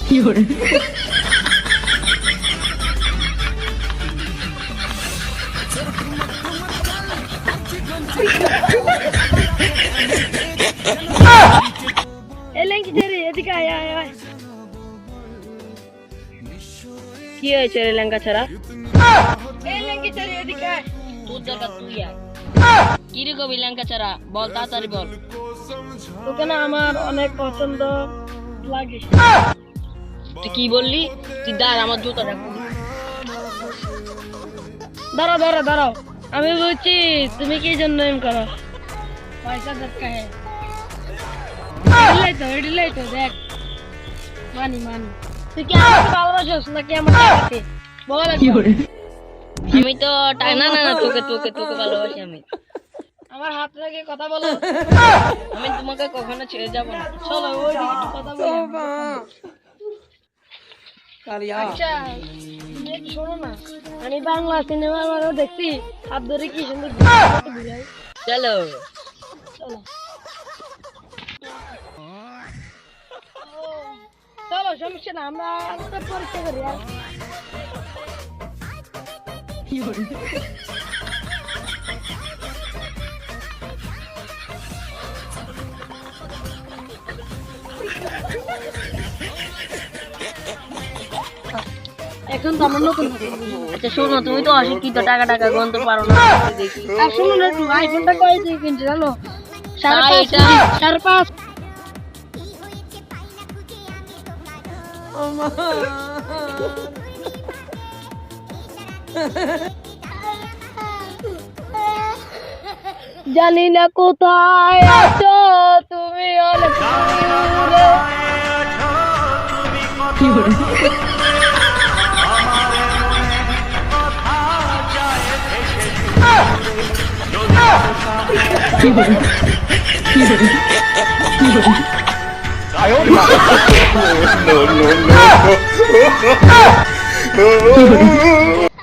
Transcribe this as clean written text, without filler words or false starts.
কি হয়েছে রে লেঙ্গা ছাড়া? তোর দরকার তুই আয়। কি রে কবি লেঙ্গা ছাড়া, বল তাড়াতাড়ি বল। তোকে না আমার অনেক পছন্দ লাগে। তুই কি বললি? তুই দাঁড়, আমার জুতোটা খুলি। দাঁড়াও আমি বলছি তুমি কি জন্য এম করো? পয়সা দরকার হ্যাঁ, এটাই তো দেখ মানি তুই কি আমাকে ভালোবাসিস নাকি আমাকে? বল আমি তো না তোকে ভালোবাসি আমি। আমার হাত রেখে কথা বলো। আমি তোমাকে কখনো ছেড়ে যাবো না। চলো ওইদিকে একটু কথা বলি। আচ্ছা তুমি একটু শোনো না, আমি বাংলা সিনেমার মারও দেখছি, হাত ধরে কি সুন্দর বুঝাই। চলো চলো সমস্যা না, আমরা পরীক্ষা করি। আর এখন তো আমরা নতুন। আচ্ছা শোনো, তুমি তো অশিক্ষিত, টাকা গন্ত পারো না। দেখি আর শোনো না, একটু আইফোনটা কয় দিয়ে কিনছে জানো? না, এটা 5.5। জানি না কোথায় আছো তুমি, অনেক no.